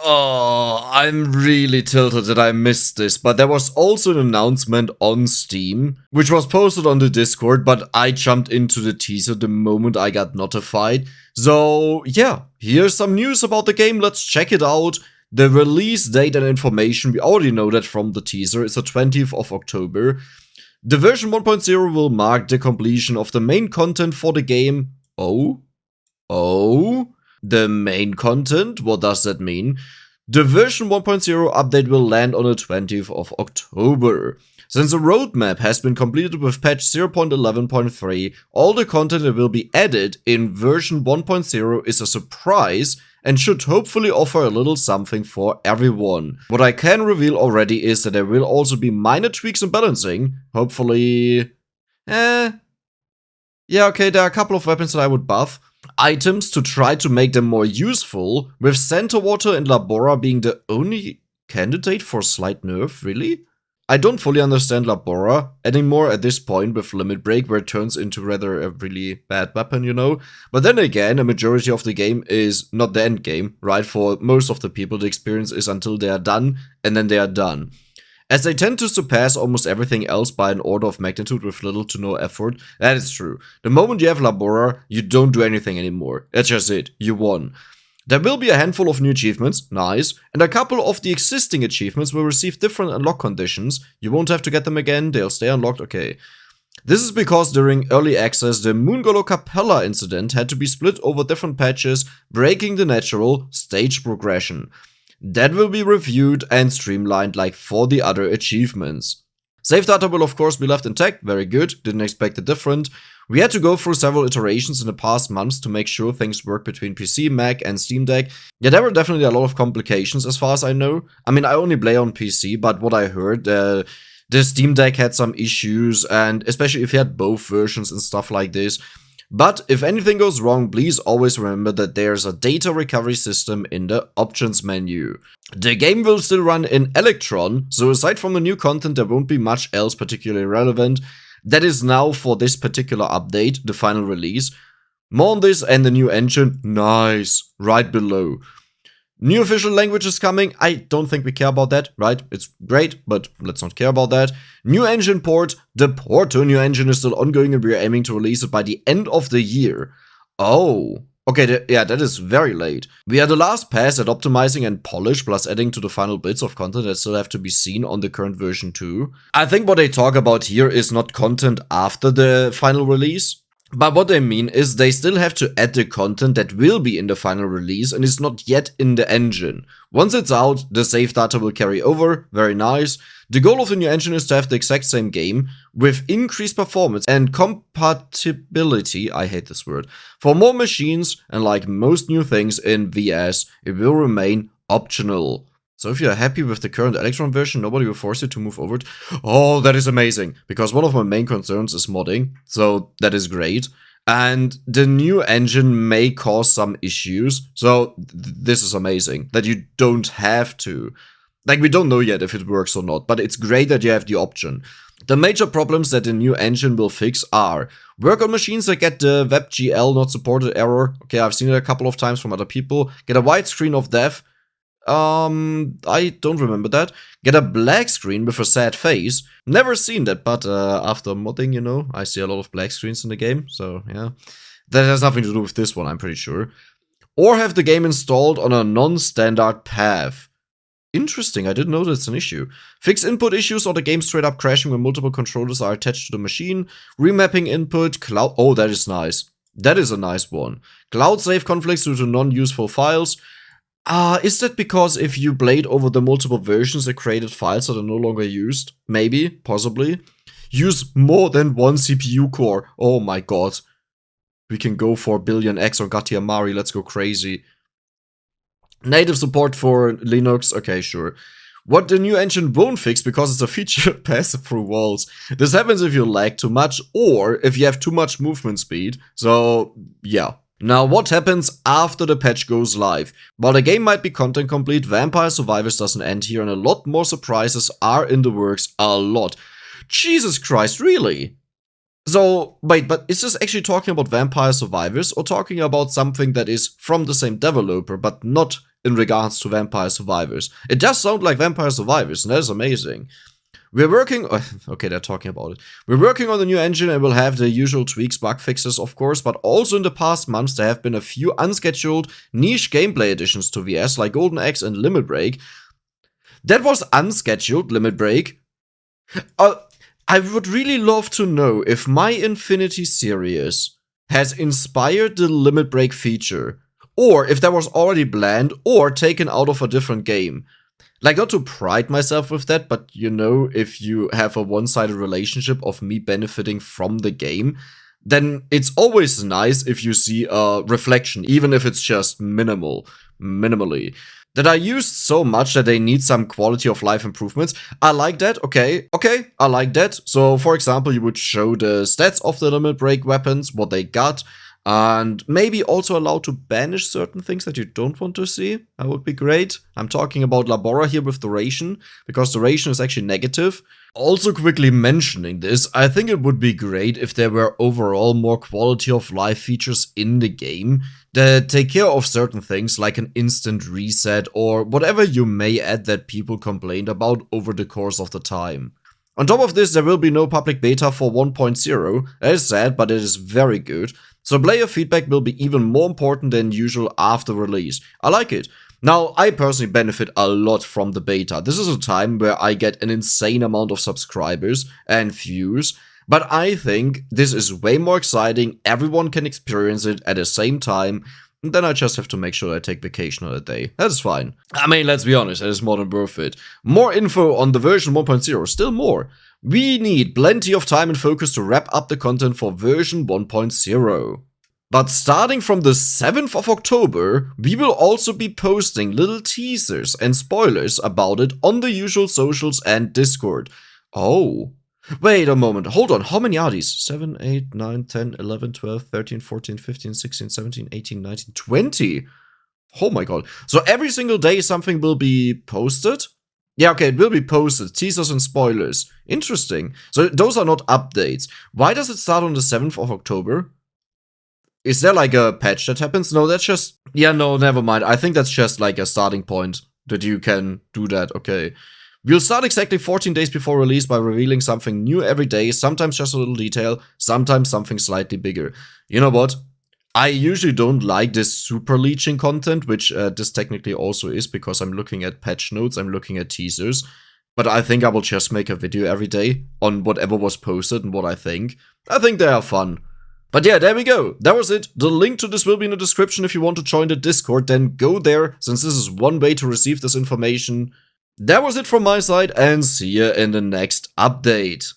Oh, I'm really tilted that I missed this, but there was also an announcement on Steam, which was posted on the Discord, but I jumped into the teaser the moment I got notified. So, yeah, here's some news about the game, let's check it out. The release date and information, we already know that from the teaser, it's the 20th of October. The version 1.0 will mark the completion of the main content for the game. Oh? The main content? What does that mean? The version 1.0 update will land on the 20th of October. Since the roadmap has been completed with patch 0.11.3, all the content that will be added in version 1.0 is a surprise and should hopefully offer a little something for everyone. What I can reveal already is that there will also be minor tweaks and balancing. Hopefully... Yeah, okay, there are a couple of weapons that I would buff. Items to try to make them more useful, with Center Water and Labora being the only candidate for slight nerf, really? I don't fully understand Labora anymore at this point with Limit Break, where it turns into rather a really bad weapon, you know? But then again, a majority of the game is not the end game, right? For most of the people, the experience is until they are done, and then they are done. As they tend to surpass almost everything else by an order of magnitude with little to no effort, that is true. The moment you have Labora, you don't do anything anymore. That's just it. You won. There will be a handful of new achievements, nice, and a couple of the existing achievements will receive different unlock conditions. You won't have to get them again, they'll stay unlocked, okay. This is because during early access, the Moongolo Capella incident had to be split over different patches, breaking the natural stage progression. That will be reviewed and streamlined like for the other achievements. Save data will of course be left intact, very good, didn't expect it different. We had to go through several iterations in the past months to make sure things work between PC, Mac and Steam Deck. Yeah, there were definitely a lot of complications as far as I know. I mean, I only play on PC, but what I heard, the Steam Deck had some issues, and especially if you had both versions and stuff like this. But if anything goes wrong, please always remember that there's a data recovery system in the options menu. The game will still run in Electron, so aside from the new content there won't be much else particularly relevant. That is now for this particular update, the final release. More on this and the new engine, nice, right below. New official language is coming, I don't think we care about that, right? It's great, but let's not care about that. New engine port, the port to a new engine is still ongoing and we are aiming to release it by the end of the year. Oh, okay, yeah, that is very late. We are the last pass at optimizing and polish, plus adding to the final bits of content that still have to be seen on the current version too. I think what they talk about here is not content after the final release. But what they mean is they still have to add the content that will be in the final release and is not yet in the engine. Once it's out, the save data will carry over, very nice. The goal of the new engine is to have the exact same game, with increased performance and compatibility, I hate this word, for more machines, and like most new things in VS, it will remain optional. So if you're happy with the current Electron version, nobody will force you to move over. Oh, that is amazing, because one of my main concerns is modding, so that is great. And the new engine may cause some issues, so this is amazing, that you don't have to. Like, we don't know yet if it works or not, but it's great that you have the option. The major problems that the new engine will fix are: work on machines that get the WebGL not supported error. Okay, I've seen it a couple of times from other people. Get a white screen of death. I don't remember that. Get a black screen with a sad face. Never seen that, but after modding, you know, I see a lot of black screens in the game, so yeah. That has nothing to do with this one, I'm pretty sure. Or have the game installed on a non-standard path. Interesting, I didn't know that's an issue. Fix input issues or the game straight up crashing when multiple controllers are attached to the machine. Remapping input, cloud. Oh, that is nice. That is a nice one. Cloud save conflicts due to non-useful files. Is that because if you played over the multiple versions, it created files that are no longer used? Maybe, possibly. Use more than one CPU core. Oh my god. We can go for Billion X or Gatiamari, let's go crazy. Native support for Linux, okay, sure. What the new engine won't fix, because it's a feature, passive through walls. This happens if you lag too much or if you have too much movement speed, so yeah. Now, what happens after the patch goes live? While the game might be content complete, Vampire Survivors doesn't end here, and a lot more surprises are in the works, a lot. Jesus Christ, really? So, wait, but is this actually talking about Vampire Survivors, or talking about something that is from the same developer, but not in regards to Vampire Survivors. It does sound like Vampire Survivors, and that is amazing. We're working... okay, they're talking about it. We're working on the new engine and will have the usual tweaks, bug fixes, of course, but also in the past months there have been a few unscheduled niche gameplay additions to VS, like Golden Axe and Limit Break. That was unscheduled, Limit Break. I would really love to know if My Infinity series has inspired the Limit Break feature, or if that was already planned or taken out of a different game. Like, not to pride myself with that, but you know, if you have a one-sided relationship of me benefiting from the game, then it's always nice if you see a reflection, even if it's just minimally. That I used so much that they need some quality of life improvements. I like that, okay, I like that. So, for example, you would show the stats of the Limit Break weapons, what they got, and maybe also allow to banish certain things that you don't want to see. That would be great. I'm talking about Labora here with duration, because duration is actually negative. Also quickly mentioning this, I think it would be great if there were overall more quality of life features in the game that take care of certain things like an instant reset or whatever you may add that people complained about over the course of the time. On top of this, there will be no public beta for 1.0. That is sad, but it is very good. So player feedback will be even more important than usual after release. I like it. Now, I personally benefit a lot from the beta. This is a time where I get an insane amount of subscribers and views, but I think this is way more exciting. Everyone can experience it at the same time. And then I just have to make sure I take vacation on a day. That's fine. I mean, let's be honest, that is more than worth it. More info on the version 1.0, still more. We need plenty of time and focus to wrap up the content for version 1.0. But starting from the 7th of October, we will also be posting little teasers and spoilers about it on the usual socials and Discord. Oh. Wait a moment, hold on, how many are these? 7, 8, 9, 10, 11, 12, 13, 14, 15, 16, 17, 18, 19, 20? Oh my god. So every single day something will be posted? Yeah, okay, it will be posted. Teasers and spoilers. Interesting. So those are not updates. Why does it start on the 7th of October? Is there like a patch that happens? No, that's just... yeah, no, never mind. I think that's just like a starting point that you can do that, okay. We'll start exactly 14 days before release by revealing something new every day, sometimes just a little detail, sometimes something slightly bigger. You know what? I usually don't like this super leeching content, which this technically also is because I'm looking at patch notes, I'm looking at teasers. But I think I will just make a video every day on whatever was posted and what I think. I think they are fun. But yeah, there we go. That was it. The link to this will be in the description if you want to join the Discord. Then go there, since this is one way to receive this information. That was it from my side, and see you in the next update.